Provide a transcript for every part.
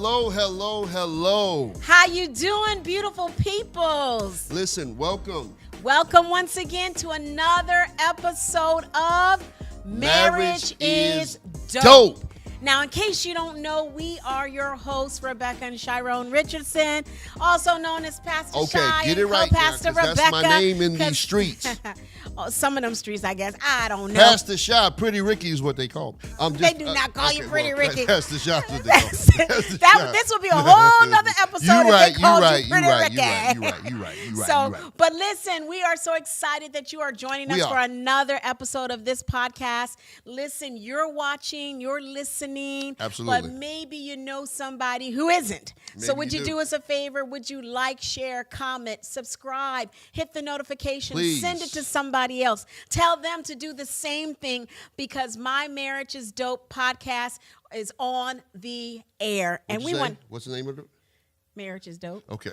Hello, hello, hello. How you doing, beautiful peoples? Listen, welcome. Welcome once again to another episode of Marriage is Dope. Now, in case you don't know, we are your hosts, Rebecca and Shirone Richardson, also known as Pastor Shy. Get it right now, 'cause Rebecca. that's my name in these streets. Some of them streets, I guess. I don't know. Pastor Shy, Pretty Ricky is what they call me. They do not call you Pretty Ricky. Pastor Shy is what they call me. This would be a whole nother episode if they called you Pretty Ricky. You're right. But listen, we are so excited that you are joining us for another episode of this podcast. Listen, you're watching, you're listening. Absolutely. But maybe you know somebody who isn't. So would you do us a favor? Would you like, share, comment, subscribe, hit the notification, send it to somebody else. Tell them to do the same thing because My Marriage is Dope podcast is on the air. What's the name of it? Marriage is Dope. Okay.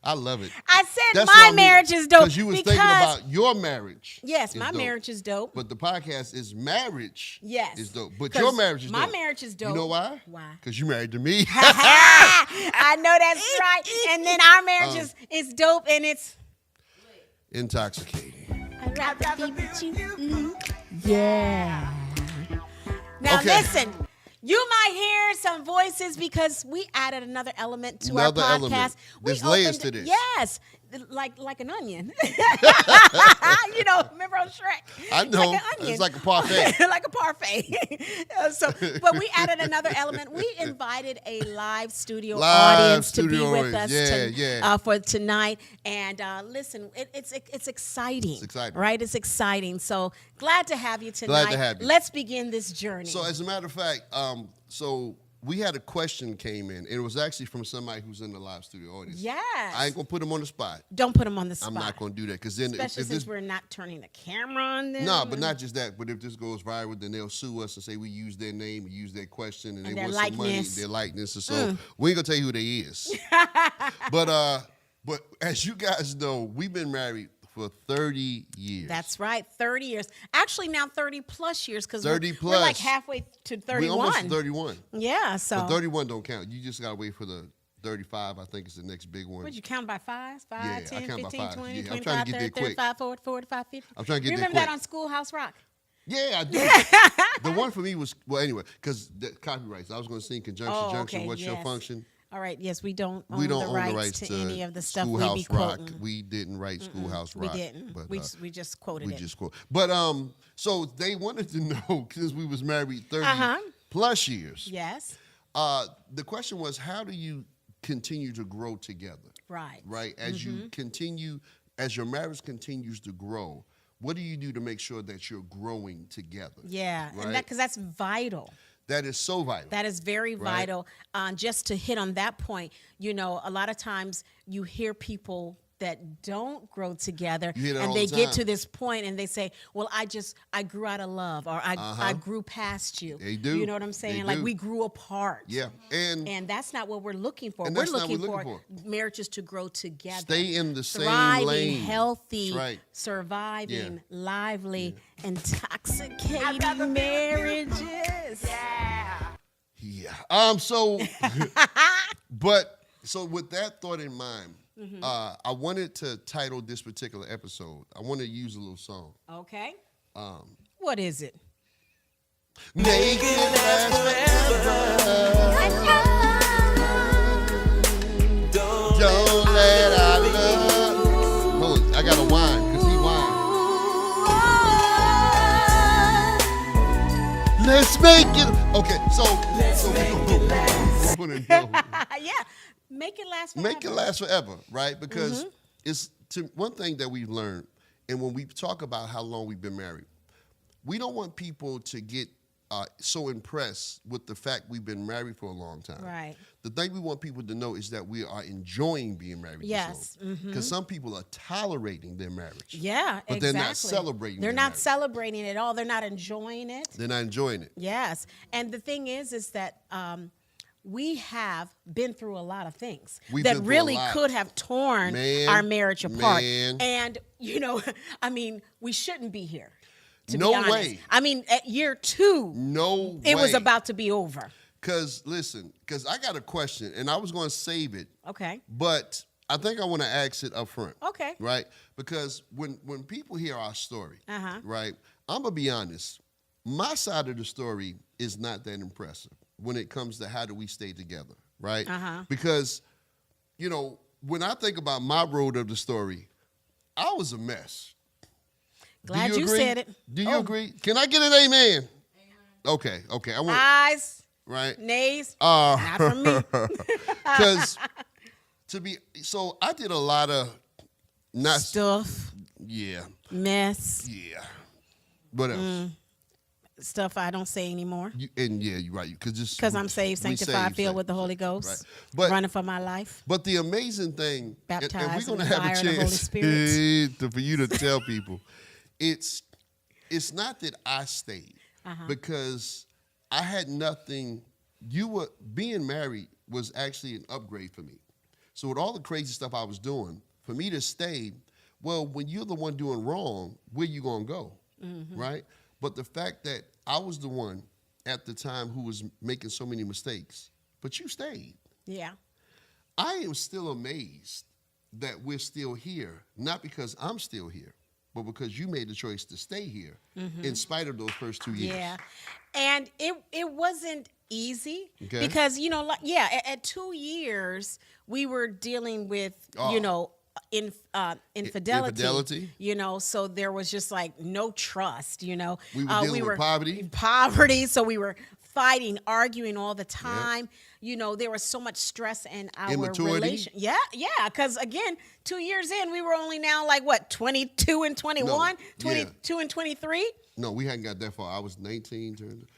I love it. I said My Marriage is Dope. Because you was thinking about your marriage. Yes, My Marriage is Dope. But the podcast is Marriage is Dope. But 'Cause your marriage is dope. My marriage is dope. You know why? Why? Because you married to me. I know that's right. And then our marriage is dope and it's intoxicating. I'd rather be with you. Mm-hmm. Yeah. Now listen, you might hear some voices because we added another element to our podcast. Element. There's layers to this. Yes, like an onion. Remember on Shrek? I know. Like an onion. It's like a parfait. Like a parfait. But we added another element. We invited a live studio audience to be with us for tonight. And listen, it's exciting. It's exciting. Right? It's exciting. So glad to have you tonight. Glad to have you. Let's begin this journey. So as a matter of fact, we had a question came in, and it was actually from somebody who's in the live studio audience. Yes. I ain't going to put them on the spot. Don't put them on the spot. I'm not going to do that. Because then especially since we're not turning the camera on them. No, but not just that. But if this goes viral, then they'll sue us and say we use their name, we use their question, and they want some money, their likeness. And so we ain't going to tell you who they is. But as you guys know, we've been married for 30 years. That's right, 30 years. Actually, now 30 plus years because we're plus. like halfway to 31. We're almost to 31. Yeah, so. But 31 don't count. You just got to wait for the 35, I think is the next big one. What, you count by fives? 5, Yeah, 10, I count by 15, fives. 20, Yeah, I'm 25, trying to get 30, there quick. 35, 40, 45, 50. I'm trying to get you there remember quick. that on Schoolhouse Rock? Yeah, I do. The one for me was, anyway, because the copyrights. I was going to sing Conjunction Junction. What's your function? All right, yes, we don't own the the rights rights to any of the stuff we be Schoolhouse Rock. quoting. We didn't write Schoolhouse Rock. We didn't. But, we just quoted it. Just quote. But so they wanted to know, since we was married 30 plus years. Yes. The question was, how do you continue to grow together? Right. Right? As you continue, as your marriage continues to grow, what do you do to make sure that you're growing together? Yeah, right? and because that's vital. That is so vital. That is very vital. Just to hit on that point, a lot of times you hear people that don't grow together and they get to this point and they say, well, I grew out of love or I grew past you. They do. You know what I'm saying? Like we grew apart. Yeah. And that's not what we're looking for. And we're looking for marriages to grow together. Stay in the same thriving, lane. Healthy, surviving, lively, intoxicating marriages. Yeah. So with that thought in mind, I wanted to title this particular episode. I want to use a little song. Okay. What is it? Make it last forever. Don't let our love. Hold on, I got to whine because he whined. Let's make it. Okay, so we're going to yeah. Make it last forever. Make it last forever, right? Because it's one thing that we've learned, and when we talk about how long we've been married, we don't want people to get so impressed with the fact we've been married for a long time. Right. The thing we want people to know is that we are enjoying being married. Yes. Because some people are tolerating their marriage. Yeah, but they're not celebrating. They're not celebrating it at all. They're not enjoying it. They're not enjoying it. Yes. And the thing is that we have been through a lot of things that really could have torn our marriage apart. And, we shouldn't be here. To be honest. way. I mean, at year 2, it was about to be over. Because I got a question, and I was going to save it. Okay. But I think I want to ask it up front. Okay. Right? Because when people hear our story, right, I'm going to be honest. My side of the story is not that impressive when it comes to how do we stay together, right? Because, when I think about my road of the story, I was a mess. Glad you said it. Do you agree? Can I get an amen? Okay. I want eyes, right? Nays, not from me. Because so I did a lot of stuff. Yeah. Mess. Yeah. What else? Stuff I don't say anymore. You're right. Because I'm saved, sanctified, filled with the Holy Ghost, right. But, running for my life. But the amazing thing, baptized and we're in going the to have a fire of the Holy chance Spirit. for you to tell people, it's not that I stayed because I had nothing. Being married was actually an upgrade for me. So with all the crazy stuff I was doing, for me to stay, well, when you're the one doing wrong, where you gonna go, right? But the fact that I was the one at the time who was making so many mistakes, but you stayed. Yeah. I am still amazed that we're still here, not because I'm still here, but because you made the choice to stay here in spite of those first 2 years. Yeah. And it wasn't easy because, at 2 years, we were dealing with, infidelity. So there was just like no trust, We were dealing with poverty. Poverty. So we were fighting, arguing all the time. There was so much stress in our relation. Yeah. Because again, 2 years in, we were only now like what, 22 and 21, 22 and 23. No, we hadn't got that far. I was 19.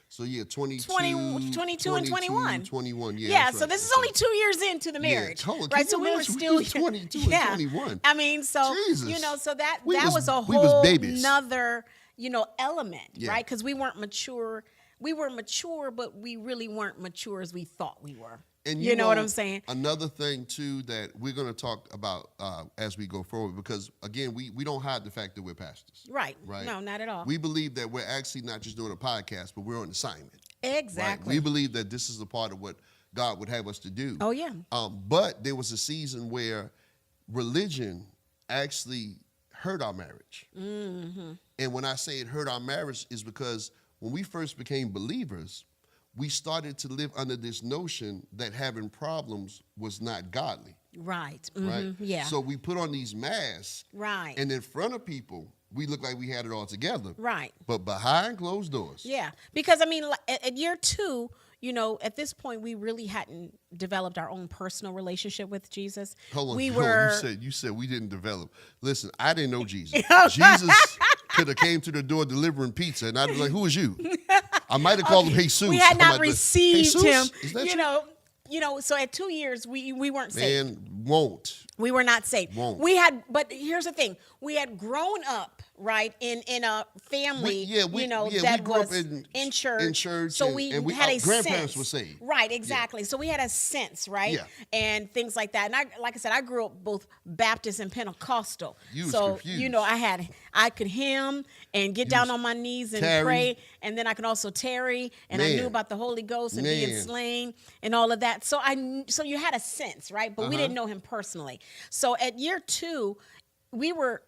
So, 22 and 21. 21, yeah. Yeah, so this is only 2 years into the marriage. Right, so we were still 22 and 21. I mean, so, Jesus. So that was a whole nother, element, yeah. right? Because we weren't mature. We were mature, but we really weren't mature as we thought we were. And you know what I'm saying? Another thing, too, that we're going to talk about as we go forward, because, again, we don't hide the fact that we're pastors. Right. No, not at all. We believe that we're actually not just doing a podcast, but we're on assignment. Exactly. Right? We believe that this is a part of what God would have us to do. Oh, yeah. But there was a season where religion actually hurt our marriage. And when I say it hurt our marriage is because when we first became believers, we started to live under this notion that having problems was not godly. Right. Right? Yeah. So we put on these masks. Right. And in front of people, we look like we had it all together. Right. But behind closed doors. Yeah. Because, at year 2, at this point, we really hadn't developed our own personal relationship with Jesus. Hold on. You said we didn't develop. Listen, I didn't know Jesus. Jesus could have came to the door delivering pizza, and I'd be like, "Who is you?" I might have called him Jesus. We had not received him. Is that So at 2 years, we weren't saved. Man, won't. We were not saved. Won't. But here's the thing: we had grown up, right, in a family, that was in church. So we had a grandparents sense. were saved. Right, exactly. Yeah. So we had a sense, right, and things like that. And like I said, I grew up both Baptist and Pentecostal. You was confused. I could hymn and get down on my knees and pray, and then I could also tarry, and I knew about the Holy Ghost and being slain and all of that. So you had a sense, right, but we didn't know him personally. So at year 2, we were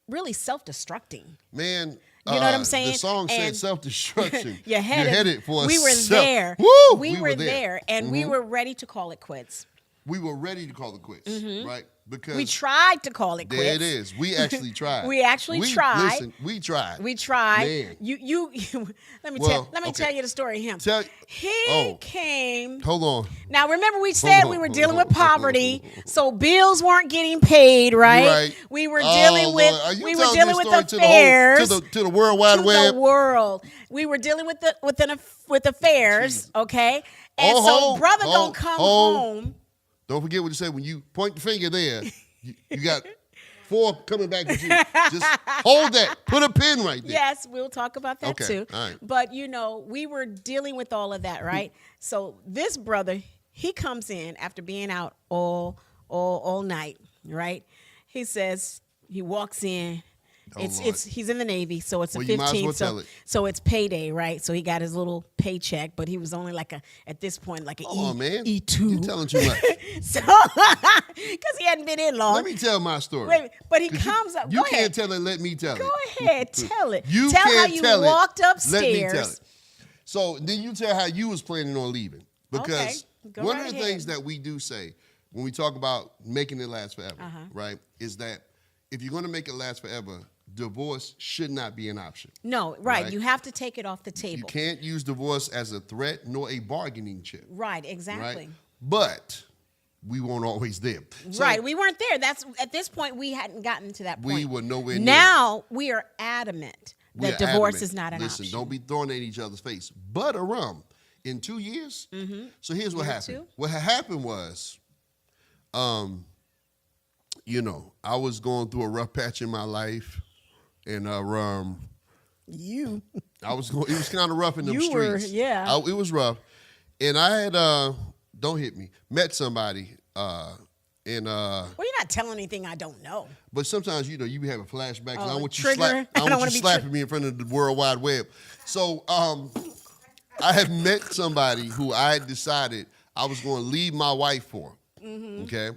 really self-destructing. Man, you know what I'm saying? The song said self-destruction. You're headed for we were there. Woo! We were there, and we were ready to call it quits. We were ready to call it quits, right? Because we tried to call it quits. There it is. We actually tried. We tried. Listen, we tried. We tried. Man. You let me tell you the story of him. He came. Hold on. Now remember we said we were dealing with poverty, so bills weren't getting paid, right? We were dealing with the affairs to the World Wide Web. The world. We were dealing with affairs, okay? And so brother don't come home. Don't forget what you said when you point the finger there. You got 4 coming back at you. Just hold that. Put a pin right there. Yes, we'll talk about that too. All right. But we were dealing with all of that, right? So this brother, he comes in after being out all night, right? He walks in He's in the Navy, so it's the 15th. You might as well tell it. So it's payday, right? So he got his little paycheck, but he was only like at this point like an E2. You telling too much. So because he hadn't been in long. Let me tell my story. Wait, but he comes up. You can't tell it. Let me tell it. Go ahead, tell it. You tell can't how you tell walked it. upstairs. Let me tell it. So then you tell how you was planning on leaving, because one of the things that we do say when we talk about making it last forever, right, is that if you're going to make it last forever, divorce should not be an option. No, right. You have to take it off the table. You can't use divorce as a threat nor a bargaining chip. Right, exactly. Right? But we weren't always there. So, right, we weren't there. That's at this point we hadn't gotten to that point. We were nowhere near. Now we are adamant that divorce is not an option. Listen, don't be throwing it in each other's face. But in 2 years, so here's what happened. What had happened was, I was going through a rough patch in my life, and I was going. It was kind of rough in them streets. It was rough, and I had don't hit me. Met somebody, well, you're not telling anything I don't know. But sometimes you be having flashbacks. I don't want you slapping me in front of the World Wide Web. So I have met somebody who I had decided I was going to leave my wife for. Okay.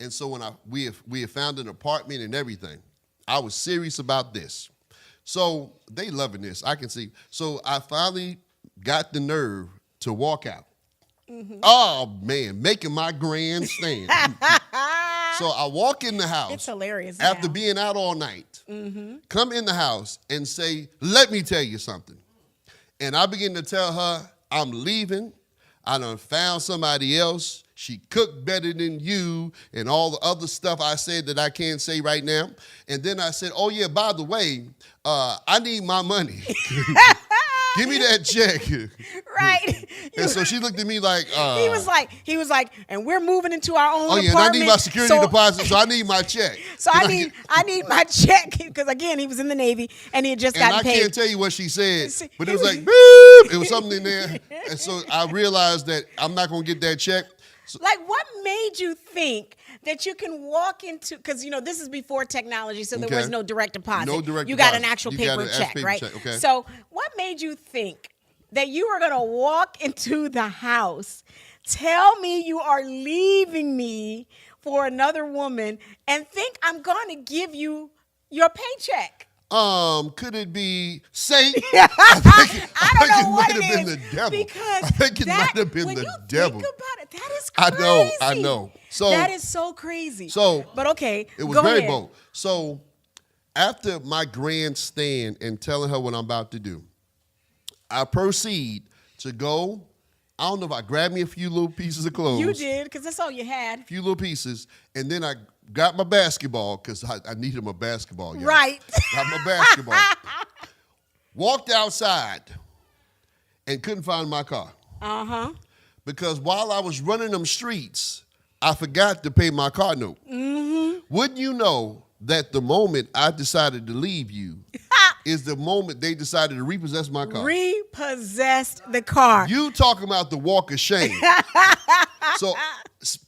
And so when we had found an apartment and everything, I was serious about this. So they loving this. I can see. So I finally got the nerve to walk out. Oh, man, making my grandstand. So I walk in the house. It's hilarious. After being out all night, come in the house and say, let me tell you something. And I begin to tell her, I'm leaving. I done found somebody else. She cooked better than you, and all the other stuff I said that I can't say right now. And then I said, oh, yeah, by the way, I need my money. Give me that check. Right. And so she looked at me like, he was like, and we're moving into our own apartment. And I need my security deposit, so I need my check. So I need my check, because again, he was in the Navy and he had just gotten paid. I can't tell you what she said, but it was like, boop. It was something in there. And so I realized that I'm not going to get that check. So, what made you think that you can walk into, because this is before technology, so there was no direct deposit. No direct deposit. You got an actual paper check, right? Okay. So what made you think that you were going to walk into the house, tell me you are leaving me for another woman, and think I'm going to give you your paycheck? Could it be Satan? I don't know what it is. The devil. Because I think it might have been the devil. Think about it, that is crazy. I know. So that is so crazy. But okay, it was very bold. So after my grandstand and telling her what I'm about to do, I proceed to go. I don't know if I grabbed me a few little pieces of clothes. You did, because that's all you had. A few little pieces, and then I got my basketball, because I needed my basketball. Y'all. Right. Got my basketball. Walked outside and couldn't find my car. Because while I was running them streets, I forgot to pay my car note. Wouldn't you know that the moment I decided to leave you is the moment they decided to repossess my car. Repossessed the car. You talking about the walk of shame. So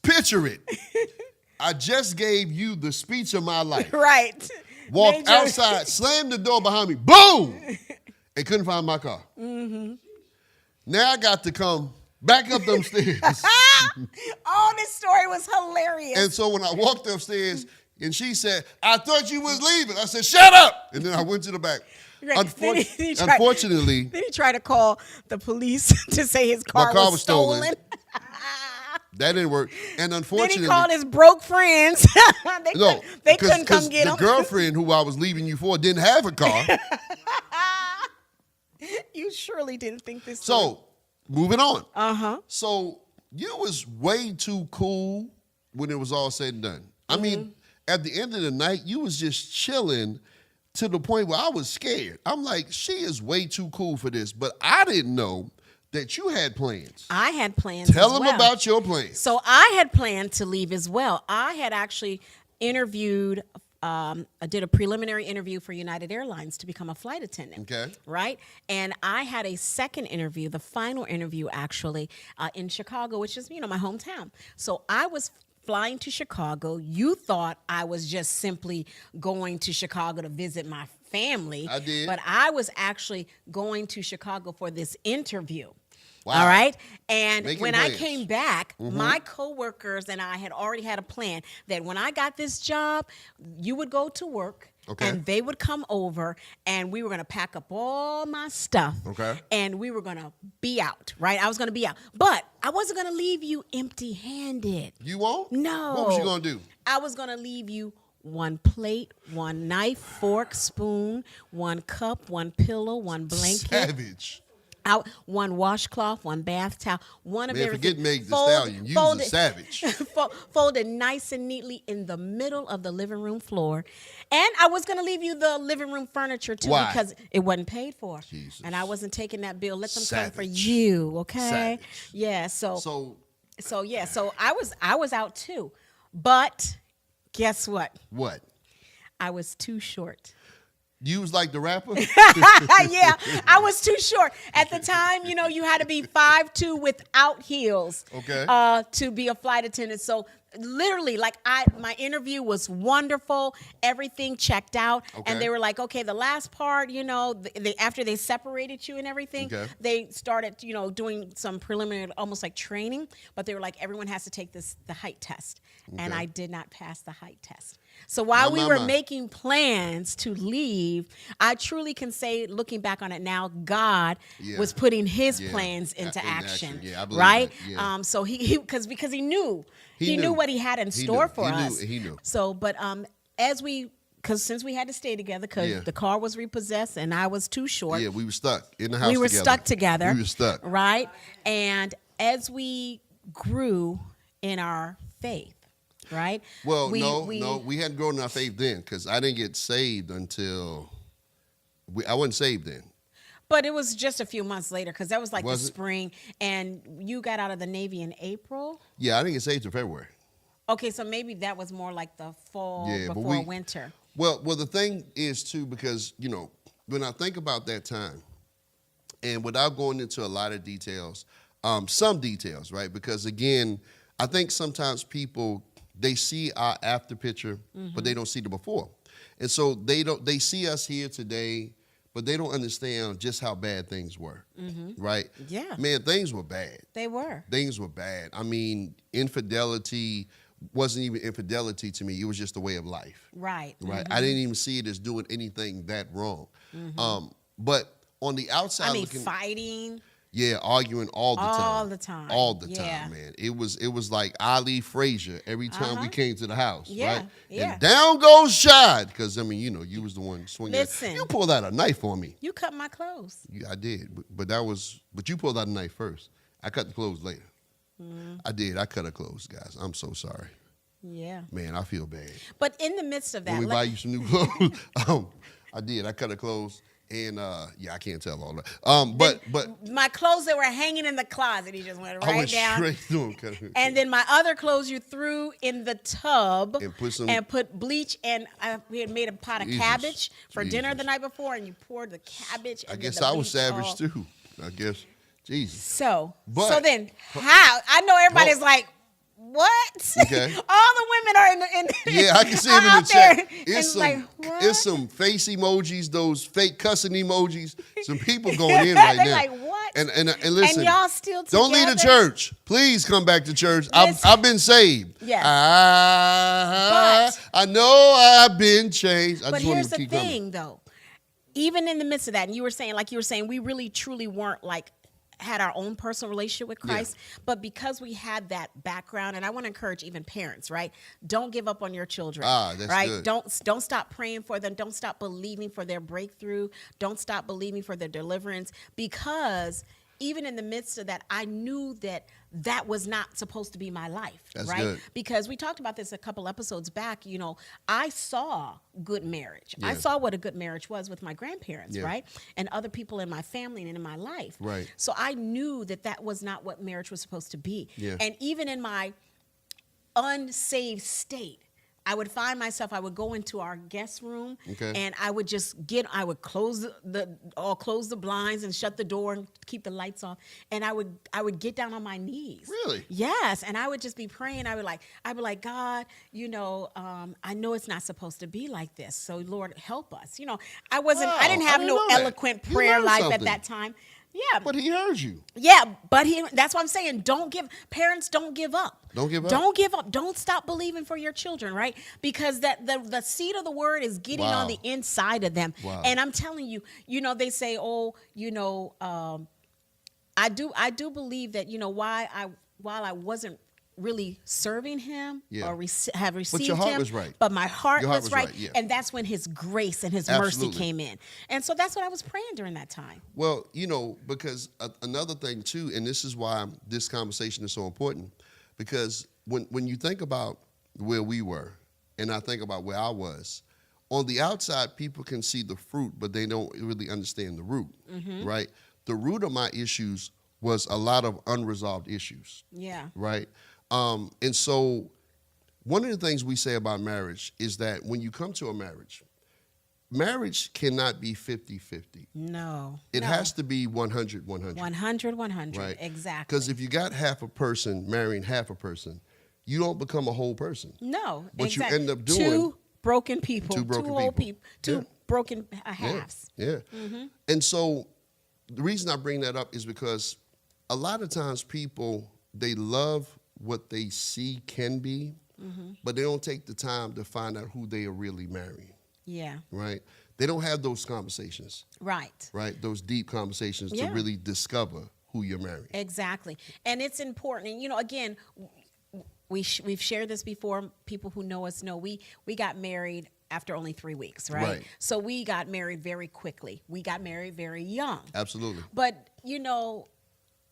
picture it. I just gave you the speech of my life. Right. Walked outside, slammed the door behind me, boom, and couldn't find my car. Now I got to come back up them stairs. Oh, this story was hilarious. And so when I walked upstairs, and she said, I thought you was leaving. I said, shut up. And then I went to the back. Right. Unfortunately. Then he tried to call the police to say his car was stolen. That didn't work. And unfortunately. Then he called his broke friends. they couldn't come get him. The girlfriend who I was leaving you for didn't have a car. You surely didn't think this. So, moving on. So, you was way too cool when it was all said and done. I mean, at the end of the night, you was just chilling to the point where I was scared. I'm like, she is way too cool for this. But I didn't know that you had plans. I had plans. Tell them about your plans. So I had planned to leave as well. I had actually interviewed, I did a preliminary interview for United Airlines to become a flight attendant. Okay. Right? And I had a second interview, the final interview actually, in Chicago, which is, my hometown. So I was flying to Chicago. You thought I was just simply going to Chicago to visit my family. I did. But I was actually going to Chicago for this interview. Wow. All right. And Making when plans. I came back, my coworkers and I had already had a plan that when I got this job, you would go to work. Okay. And they would come over, and we were going to pack up all my stuff. Okay. And we were going to be out, right? I was going to be out. But I wasn't going to leave you empty-handed. You won't? No. What was you going to do? I was going to leave you one plate, one knife, fork, spoon, one cup, one pillow, one blanket. Savage. One washcloth, one bath towel, one of Man, everything. forget Meg Thee Stallion. You was a savage. Folded nice and neatly in the middle of the living room floor. And I was going to leave you the living room furniture, too, Why? because it wasn't paid for. Jesus. And I wasn't taking that bill. Let them Savage. come for you, okay? Savage. Yeah, So so I was out, too. But guess what? what? I was too short. You was like the rapper? Yeah, I was too short. At the time, you had to be 5'2" without heels to be a flight attendant. So literally, my interview was wonderful. Everything checked out. Okay. And they were like, okay, the last part, after they separated you and everything, they started, doing some preliminary, almost like training. But they were like, everyone has to take the height test. And I did not pass the height test. So while we were making plans to leave, I truly can say, looking back on it now, God was putting his plans into action. Yeah, I believe right? that. Yeah. So because he knew. He knew what he had in store for us. He knew. So, but since we had to stay together, because the car was repossessed and I was too short. Yeah, we were stuck in the house. We were stuck together. We were stuck. Right? And as we grew in our faith, right? Well, no, we hadn't grown in our faith then, because I didn't get saved until I wasn't saved then. But it was just a few months later, because that was like Was the it? spring, and you got out of the Navy in April. Yeah, I didn't get saved till February. Okay, so maybe that was more like the fall before winter. Well, the thing is too, because when I think about that time, and without going into a lot of details, some details, right? Because again, I think sometimes people, they see our after picture, but they don't see the before, and so they see us here today, but they don't understand just how bad things were, right? Yeah. Man, things were bad. They were. Things were bad. I mean, infidelity wasn't even infidelity to me. It was just a way of life. Right. Right. I didn't even see it as doing anything that wrong. But on the outside looking, fighting. Yeah, arguing all the time. All the time. All the time, man. It was like Ali Frazier every time we came to the house, right? Yeah. And down goes Shad, because, you was the one swinging. Listen. You pulled out a knife on me. You cut my clothes. Yeah, I did. But you pulled out a knife first. I cut the clothes later. I did. I cut her clothes, guys. I'm so sorry. Yeah. Man, I feel bad. But in the midst of that, When we buy you some new clothes, I did. I cut her clothes. And I can't tell all that. But my clothes that were hanging in the closet, he just went right I went down. straight through them. And then my other clothes you threw in the tub and put bleach, and we had made a pot of cabbage for dinner the night before, and you poured the cabbage. I guess I was savage too. I guess. Jesus. So then how? I know everybody's like, what? Okay. All the women are in yeah, I can see them in out the chat. there. It's some face emojis, those fake cussing emojis. Some people going in right They're now. like, what? And listen, and y'all still together? don't leave the church. Please come back to church. I've been saved. Yes. I know I've been changed. But here's the thing, though. Even in the midst of that, and you were saying, we really truly weren't had our own personal relationship with Christ, but because we had that background, and I want to encourage even parents, right? Don't give up on your children, that's right? good. Don't stop praying for them. Don't stop believing for their breakthrough. Don't stop believing for their deliverance, because even in the midst of that, I knew that was not supposed to be my life, That's right? good. Because we talked about this a couple episodes back. I saw good marriage. Yeah. I saw what a good marriage was with my grandparents, Yeah. right? And other people in my family and in my life. Right. So I knew that was not what marriage was supposed to be. Yeah. And even in my unsaved state, I would find myself, I would go into our guest room, Okay. and I would close the blinds and shut the door and keep the lights off. And I would get down on my knees. Really? Yes. And I would just be praying. I'd be like, God, I know it's not supposed to be like this. So Lord, help us. I didn't have no eloquent prayer life at that time. Yeah. But he heard you. Yeah, but that's what I'm saying. Parents don't give up. Don't give up. Don't give up. Don't stop believing for your children, right? Because the seed of the word is getting on the inside of them. Wow. And I'm telling you, they say, I do believe that, while I wasn't really serving him or have received but your heart him, was right. But my heart was right. Yeah. And that's when his grace and his mercy came in. And so that's what I was praying during that time. Well, because another thing too, and this is why this conversation is so important, because when you think about where we were, and I think about where I was, on the outside, people can see the fruit, but they don't really understand the root, right? The root of my issues was a lot of unresolved issues. Yeah. Right? And so one of the things we say about marriage is that when you come to a marriage cannot be 50-50. No. It has to be 100-100. 100-100. Right? Exactly. Because if you got half a person marrying half a person, you don't become a whole person. No. What you end up doing... Two broken people. Two broken whole people. Two broken halves. Yeah. And so the reason I bring that up is because a lot of times people, they love what they see can be, but they don't take the time to find out who they are really marrying. Yeah. Right? They don't have those conversations. Right. Right? Those deep conversations to really discover who you're marrying. Exactly. And it's important. And, again, we've shared this before. People who know us know we got married after only 3 weeks, right? So we got married very quickly. We got married very young. Absolutely. But,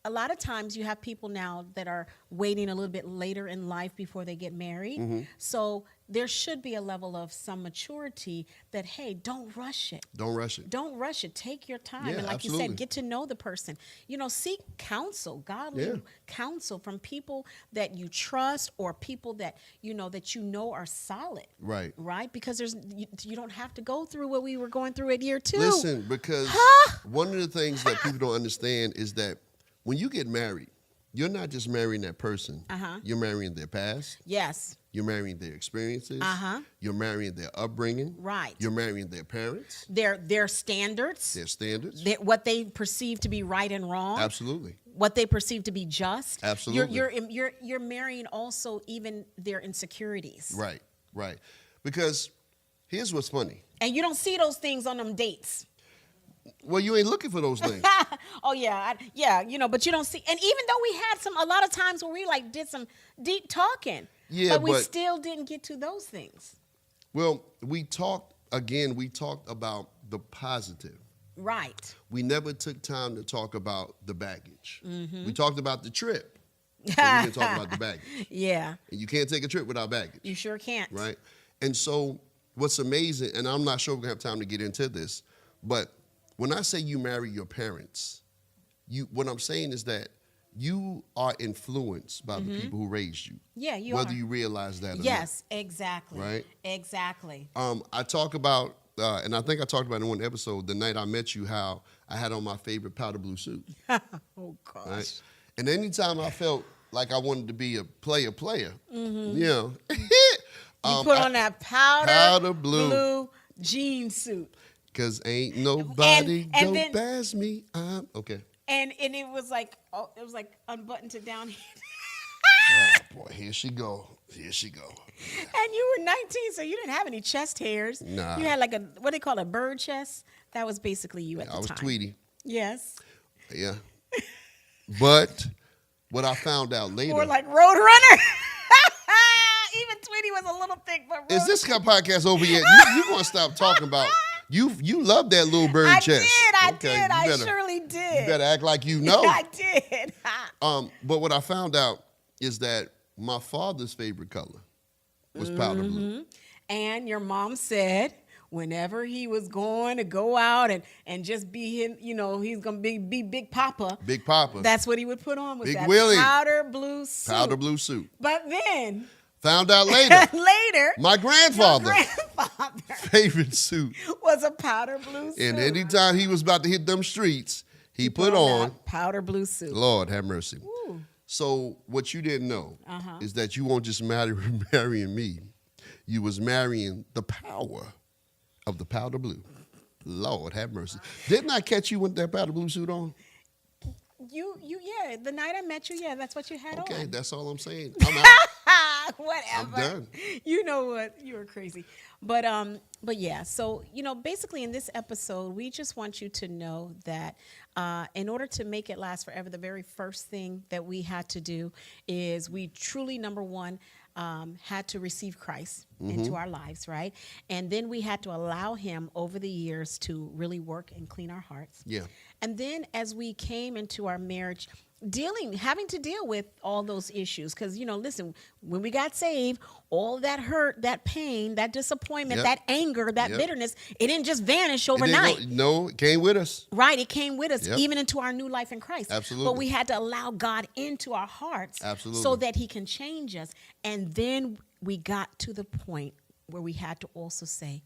a lot of times you have people now that are waiting a little bit later in life before they get married. So there should be a level of some maturity that, hey, don't rush it. Don't rush it. Don't rush it. Take your time. Yeah, and like absolutely. you said, get to know the person. Seek counsel, godly counsel from people that you trust or people that are solid. Right. Right? Because you don't have to go through what we were going through at year 2. Listen, because one of the things that people don't understand is that when you get married, you're not just marrying that person. You're marrying their past. Yes. You're marrying their experiences. You're marrying their upbringing. Right. You're marrying their parents. Their standards. Their standards. What they perceive to be right and wrong. Absolutely. What they perceive to be just. Absolutely. You're marrying also even their insecurities. Right. Because here's what's funny. And you don't see those things on them dates. Well, you ain't looking for those things. Oh yeah, but you don't see. And even though we had a lot of times where we did some deep talking, but we still didn't get to those things. Well, we talked about the positive. Right. We never took time to talk about the baggage. We talked about the trip, but we didn't talk about the baggage. Yeah. And you can't take a trip without baggage. You sure can't. Right. And so what's amazing, and I'm not sure we're gonna have time to get into this, but when I say you marry your parents, what I'm saying is that you are influenced by the people who raised you. Yeah, you whether are. you realize that or not. Yes, exactly. Right? Exactly. I talk about, and I think I talked about in one episode, the night I met you, how I had on my favorite powder blue suit. Oh, gosh. Right? And anytime I felt like I wanted to be a player, You put on that powder blue jean suit. Because ain't nobody and don't pass me. Okay. And it was like unbuttoned to down here. Oh, boy, here she go. And you were 19, so you didn't have any chest hairs. Nah. You had what they call a bird chest. That was basically you at the time. I was Tweety. Yes. Yeah. But what I found out later. Or like Roadrunner. Even Tweety was a little thick, but Is this podcast over yet? You want to stop talking about... You love that little bird chest. I did. I surely did. You better act like you know. I did. But what I found out is that my father's favorite color was powder blue. And your mom said whenever he was going to go out and just be him, he's going to be Big Papa. Big Papa. That's what he would put on, was Big that Willie. powder blue suit. Powder blue suit. But then Found out later. Later. My grandfather. Favorite suit was a powder blue suit. And anytime he was about to hit them streets, he put on powder blue suit. Lord have mercy. Ooh. So what you didn't know is that you won't just marrying me. You was marrying the power of the powder blue. Lord have mercy. Didn't I catch you with that powder blue suit on? Yeah. The night I met you, yeah, that's what you had on. Okay, that's all I'm saying. I'm out. Whatever. I'm done. You know what? You were crazy. But yeah, so, basically in this episode, we just want you to know that in order to make it last forever, the very first thing that we had to do is we truly, number one, had to receive Christ into our lives, right? And then we had to allow him over the years to really work and clean our hearts. Yeah. And then as we came into our marriage, having to deal with all those issues. Because, listen, when we got saved, all that hurt, that pain, that disappointment, that anger, that bitterness, it didn't just vanish overnight. It came with us. Right, it came with us, even into our new life in Christ. Absolutely. But we had to allow God into our hearts so that he can change us. And then we got to the point where we had to also say,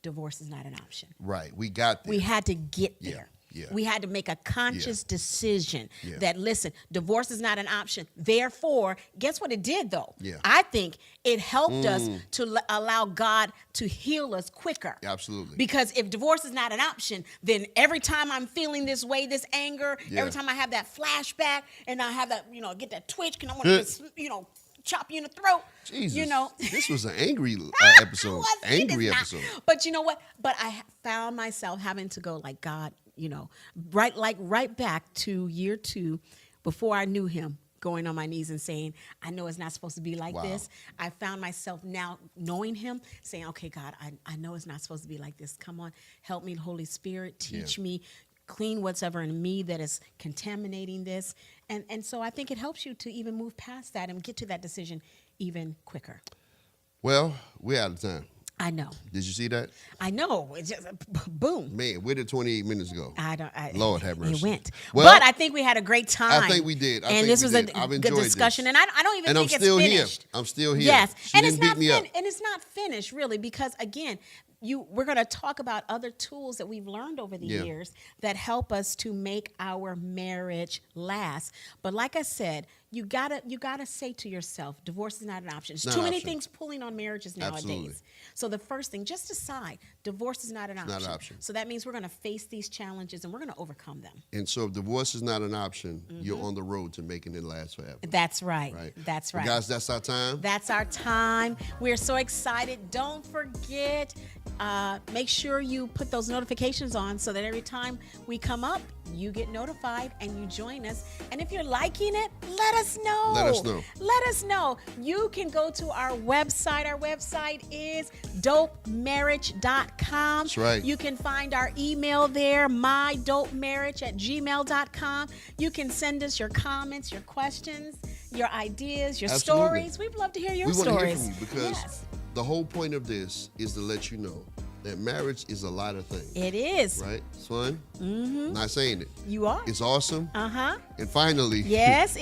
divorce is not an option. Right, we got there. We had to get there. Yeah. We had to make a conscious decision that, listen, divorce is not an option. Therefore, guess what it did, though? Yeah. I think it helped us to allow God to heal us quicker. Absolutely. Because if divorce is not an option, then every time I'm feeling this way, this anger, every time I have that flashback and I have that, get that twitch, and I want to just, chop you in the throat. Jesus. This was an angry episode. Episode. But you know what? But I found myself having to go like, God, right back to year 2 before I knew him, going on my knees and saying, I know it's not supposed to be like this. I found myself now knowing him saying, okay, God, I know it's not supposed to be like this. Come on, help me, Holy Spirit, teach me, clean whatever in me that is contaminating this. And so I think it helps you to even move past that and get to that decision even quicker. Well, we're out of time. I know. Did you see that? I know. It's just boom. Man, where did 28 minutes go? Lord have mercy. It went. Well, but I think we had a great time. I think we did. This was a good discussion. This. And I don't even think it's finished. I'm still here. Yes. She didn't beat me up. And it's not finished, really, because, again, we're going to talk about other tools that we've learned over the years that help us to make our marriage last. But like I said, you gotta say to yourself, divorce is not an option. There's too many things pulling on marriages nowadays. Absolutely. So the first thing, just decide, divorce is not an option. Not an option. So that means we're going to face these challenges and we're going to overcome them. And so if divorce is not an option, you're on the road to making it last forever. That's right. That's right. Well, guys, that's our time. That's our time. We're so excited. Don't forget, make sure you put those notifications on so that every time we come up, you get notified and you join us. And if you're liking it, let us know. Let us know. Let us know. You can go to our website. Our website is dopemarriage.com. That's right. You can find our email there, mydopemarriage@gmail.com. You can send us your comments, your questions, your ideas, your stories. We'd love to hear your stories. We want to hear from you because the whole point of this is to let you know that marriage is a lot of things. It is. Right? It's fun. Not saying it. You are. It's awesome. Uh-huh. And finally. Yes,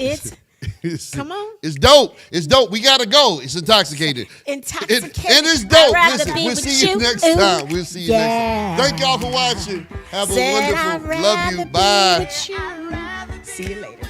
come on. It's dope. It's dope. We got to go. It's intoxicating. Intoxicating. And it's dope. Listen, we'll see you next time. We'll see you next time. Thank y'all for watching. Have a wonderful. Love you. Bye. See you later.